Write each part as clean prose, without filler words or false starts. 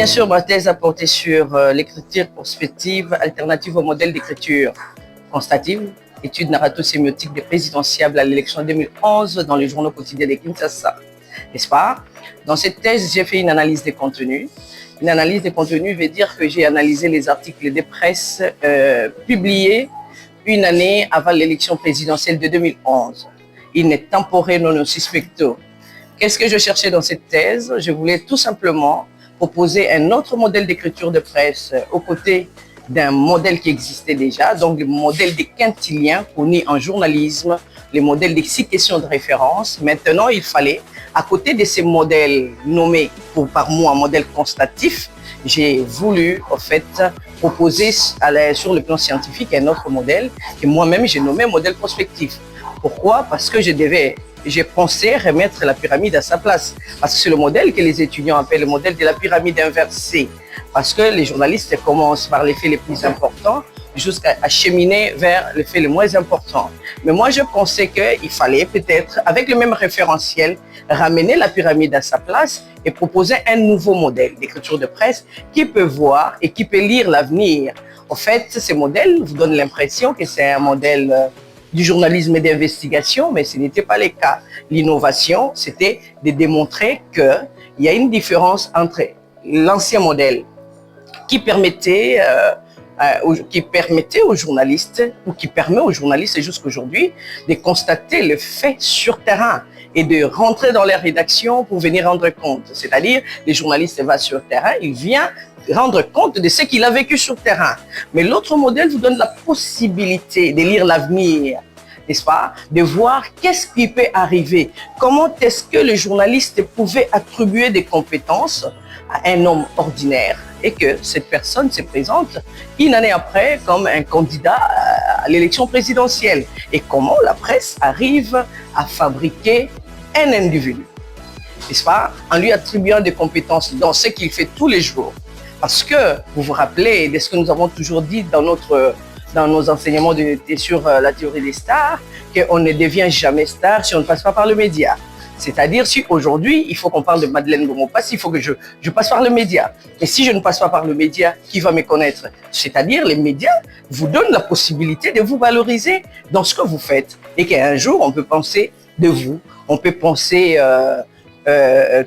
Bien sûr, ma thèse a porté sur l'écriture prospective alternative au modèle d'écriture constative, étude narrato-sémiotique des présidentiables à l'élection 2011 dans les journaux quotidiens de Kinshasa, n'est-ce pas? Dans cette thèse, j'ai fait une analyse des contenus. Une analyse des contenus veut dire que j'ai analysé les articles de presse publiés une année avant l'élection présidentielle de 2011. In tempore non suspecto. Qu'est-ce que je cherchais dans cette thèse? Je voulais tout simplement proposer un autre modèle d'écriture de presse aux côtés d'un modèle qui existait déjà, donc le modèle des quintiliens connus en journalisme, les modèles des citations de référence. Maintenant, il fallait, à côté de ces modèles nommés par moi modèle constatif, j'ai voulu en fait proposer sur le plan scientifique un autre modèle que moi-même j'ai nommé modèle prospectif. Pourquoi? Parce que j'ai pensé remettre la pyramide à sa place. Parce que c'est le modèle que les étudiants appellent le modèle de la pyramide inversée. Parce que les journalistes commencent par les faits les plus importants jusqu'à cheminer vers les faits les moins importants. Mais moi, je pensais qu'il fallait peut-être, avec le même référentiel, ramener la pyramide à sa place et proposer un nouveau modèle d'écriture de presse qui peut voir et qui peut lire l'avenir. En fait, ces modèles vous donnent l'impression que c'est un modèle du journalisme d'investigation, mais ce n'était pas le cas. L'innovation, c'était de démontrer qu'il y a une différence entre l'ancien modèle qui permettait aux journalistes, ou qui permet aux journalistes jusqu'à aujourd'hui, de constater le fait sur terrain et de rentrer dans les rédactions pour venir rendre compte. C'est-à-dire, les journalistes vont sur terrain, il vient rendre compte de ce qu'il a vécu sur terrain. Mais l'autre modèle vous donne la possibilité de lire l'avenir, n'est-ce pas? De voir qu'est-ce qui peut arriver. Comment est-ce que le journaliste pouvait attribuer des compétences à un homme ordinaire et que cette personne se présente une année après comme un candidat à l'élection présidentielle. Et comment la presse arrive à fabriquer un individu, n'est-ce pas? En lui attribuant des compétences dans ce qu'il fait tous les jours. Parce que, vous vous rappelez de ce que nous avons toujours dit dans nos enseignements sur la théorie des stars, qu'on ne devient jamais star si on ne passe pas par le média. C'est-à-dire, si aujourd'hui, il faut qu'on parle de Madeleine Gomo-Pass, il faut que je passe par le média. Et si je ne passe pas par le média, qui va me connaître? C'est-à-dire, les médias vous donnent la possibilité de vous valoriser dans ce que vous faites. Et qu'un jour, on peut penser de vous, on peut penser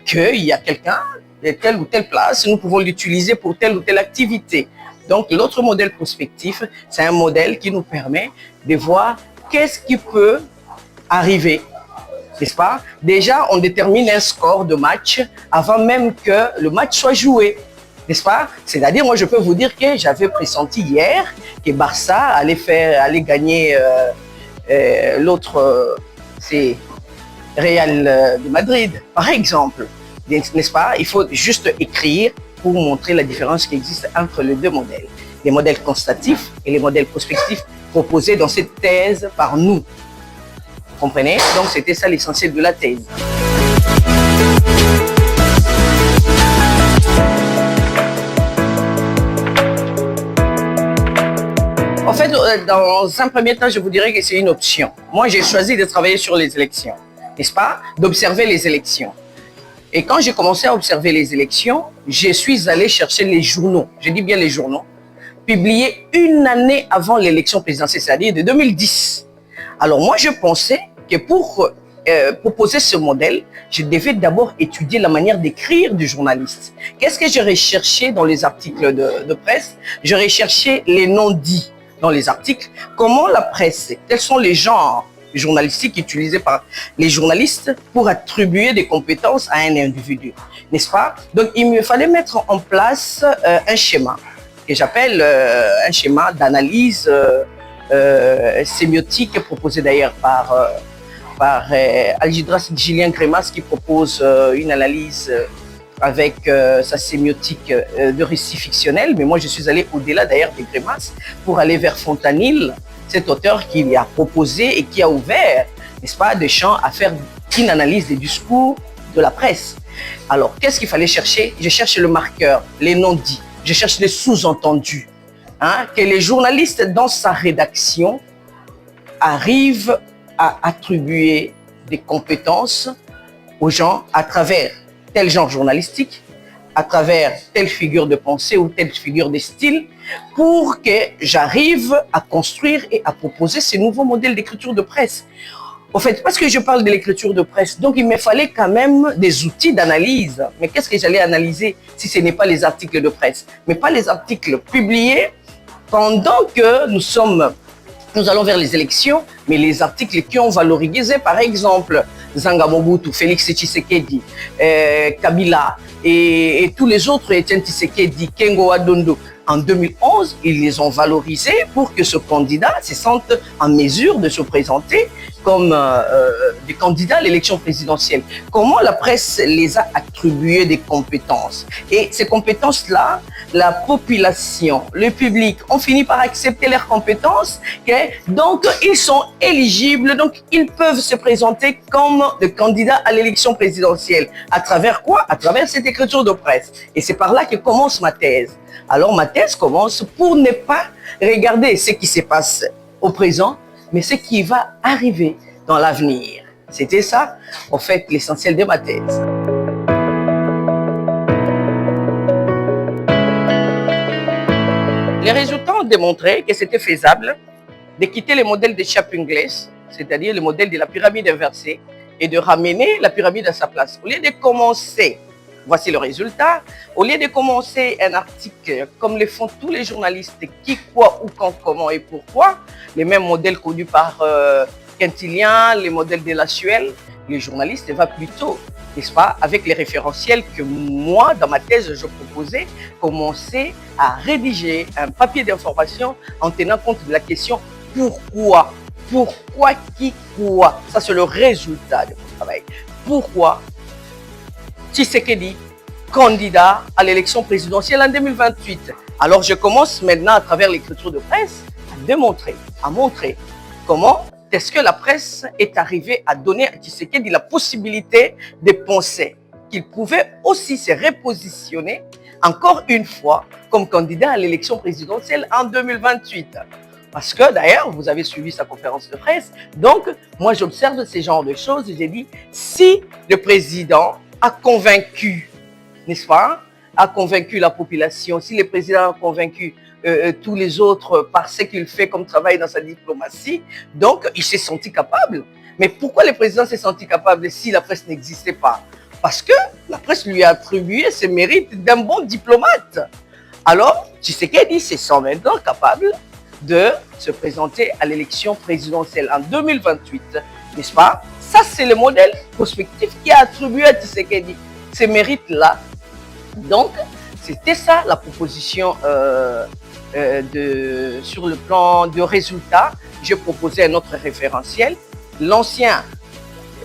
qu'il y a quelqu'un de telle ou telle place, nous pouvons l'utiliser pour telle ou telle activité. Donc, l'autre modèle prospectif, c'est un modèle qui nous permet de voir qu'est-ce qui peut arriver, n'est-ce pas? Déjà, on détermine un score de match avant même que le match soit joué, n'est-ce pas? C'est-à-dire, moi, je peux vous dire que j'avais pressenti hier que Barça allait gagner l'autre, c'est Real de Madrid, par exemple. N'est-ce pas? Il faut juste écrire pour montrer la différence qui existe entre les deux modèles. Les modèles constatifs et les modèles prospectifs proposés dans cette thèse par nous. Vous comprenez? Donc, c'était ça l'essentiel de la thèse. En fait, dans un premier temps, je vous dirais que c'est une option. Moi, j'ai choisi de travailler sur les élections, n'est-ce pas? D'observer les élections. Et quand j'ai commencé à observer les élections, je suis allé chercher les journaux, je dis bien les journaux, publiés une année avant l'élection présidentielle, c'est-à-dire de 2010. Alors moi, je pensais que pour proposer ce modèle, je devais d'abord étudier la manière d'écrire du journaliste. Qu'est-ce que j'ai recherché dans les articles de presse? J'ai recherché les non-dits dans les articles. Comment la presse, quels sont les genres journalistique utilisé par les journalistes pour attribuer des compétences à un individu, n'est-ce pas? Donc, il me fallait mettre en place un schéma que j'appelle un schéma d'analyse sémiotique proposé d'ailleurs par Algidras Julien Grémas qui propose une analyse avec sa sémiotique de récit fictionnel. Mais moi, je suis allé au-delà d'ailleurs de Grémas pour aller vers Fontanil, cet auteur qui a proposé et qui a ouvert, n'est-ce pas, des champs à faire une analyse des discours de la presse. Alors, qu'est-ce qu'il fallait chercher? Je cherche le marqueur, les non-dits, je cherche les sous-entendus, que les journalistes dans sa rédaction arrivent à attribuer des compétences aux gens à travers tel genre journalistique, à travers telle figure de pensée ou telle figure de style pour que j'arrive à construire et à proposer ces nouveaux modèles d'écriture de presse. En fait, parce que je parle de l'écriture de presse, donc il me fallait quand même des outils d'analyse. Mais qu'est-ce que j'allais analyser si ce n'est pas les articles de presse? Mais pas les articles publiés pendant que nous allons vers les élections, mais les articles qui ont valorisé, par exemple, Zanga Mobutu, Félix Tshisekedi, Kabila et tous les autres, Etienne Tshisekedi, Kengo Adondo, en 2011, ils les ont valorisés pour que ce candidat se sente en mesure de se présenter comme des candidats à l'élection présidentielle. Comment la presse les a attribués des compétences? Et ces compétences-là, la population, le public ont fini par accepter leurs compétences. Donc, ils sont éligibles, donc ils peuvent se présenter comme des candidats à l'élection présidentielle. À travers quoi? À travers cette écriture de presse. Et c'est par là que commence ma thèse. Alors, ma thèse commence pour ne pas regarder ce qui se passe au présent, mais ce qui va arriver dans l'avenir. C'était ça, en fait, l'essentiel de ma thèse. Les résultats ont démontré que c'était faisable de quitter le modèle de Chapuis, c'est-à-dire le modèle de la pyramide inversée, et de ramener la pyramide à sa place. Au lieu de commencer, voici le résultat, au lieu de commencer un article comme le font tous les journalistes, qui, quoi, où, quand, comment et pourquoi, les mêmes modèles connus par Quintilien, les modèles de Lassuel, les journalistes vont plutôt, n'est-ce pas, avec les référentiels que moi, dans ma thèse, je proposais, commencer à rédiger un papier d'information en tenant compte de la question pourquoi. Pourquoi, qui, quoi. Ça, c'est le résultat de mon travail. Pourquoi Tshisekedi, candidat à l'élection présidentielle en 2028. Alors, je commence maintenant, à travers l'écriture de presse, à démontrer, à montrer comment est-ce que la presse est arrivée à donner à Tshisekedi la possibilité de penser qu'il pouvait aussi se repositionner encore une fois comme candidat à l'élection présidentielle en 2028. Parce que d'ailleurs, vous avez suivi sa conférence de presse, donc moi j'observe ce genre de choses, j'ai dit, si le président a convaincu, n'est-ce pas, a convaincu la population, si le président a convaincu tous les autres par ce qu'il fait comme travail dans sa diplomatie, donc il s'est senti capable. Mais pourquoi le président s'est senti capable si la presse n'existait pas? Parce que la presse lui a attribué ses mérites d'un bon diplomate. Alors, Tshisekedi se sent maintenant capable de se présenter à l'élection présidentielle en 2028, n'est-ce pas? Ça, c'est le modèle prospectif qui a attribué à Tshisekedi ces mérites-là. Donc, c'était ça la proposition sur le plan de résultats. Je proposais un autre référentiel. L'ancien,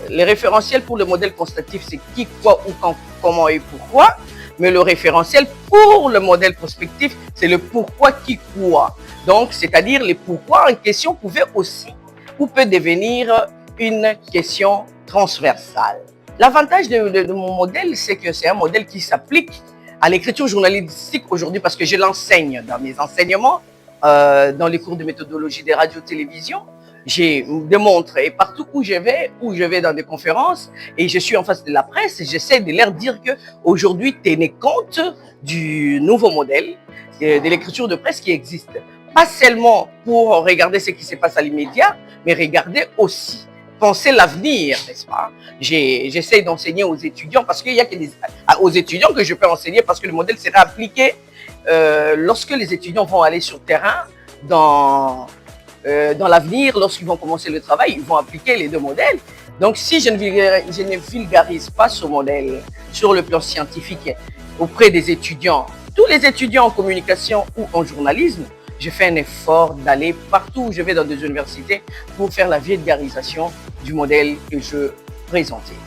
les référentiels pour le modèle constatif, c'est qui, quoi, où, quand, comment et pourquoi. Mais le référentiel pour le modèle prospectif, c'est le pourquoi, qui, quoi. Donc, c'est-à-dire les pourquoi en question pouvaient aussi ou peut devenir une question transversale. L'avantage de mon modèle, c'est que c'est un modèle qui s'applique à l'écriture journalistique aujourd'hui parce que je l'enseigne dans mes enseignements, dans les cours de méthodologie des radios-télévisions. Je démontre et partout où je vais dans des conférences et je suis en face de la presse, j'essaie de leur dire qu'aujourd'hui, tenez compte du nouveau modèle de l'écriture de presse qui existe. Pas seulement pour regarder ce qui se passe à l'immédiat, mais regarder aussi, penser l'avenir, n'est-ce pas? J'essaie d'enseigner aux étudiants parce qu'il y a que aux étudiants que je peux enseigner parce que le modèle sera appliqué lorsque les étudiants vont aller sur le terrain dans l'avenir, lorsqu'ils vont commencer le travail, ils vont appliquer les deux modèles. Donc, si je ne vulgarise pas ce modèle sur le plan scientifique auprès des étudiants, tous les étudiants en communication ou en journalisme, je fais un effort d'aller partout où je vais dans des universités pour faire la vulgarisation du modèle que je présentais.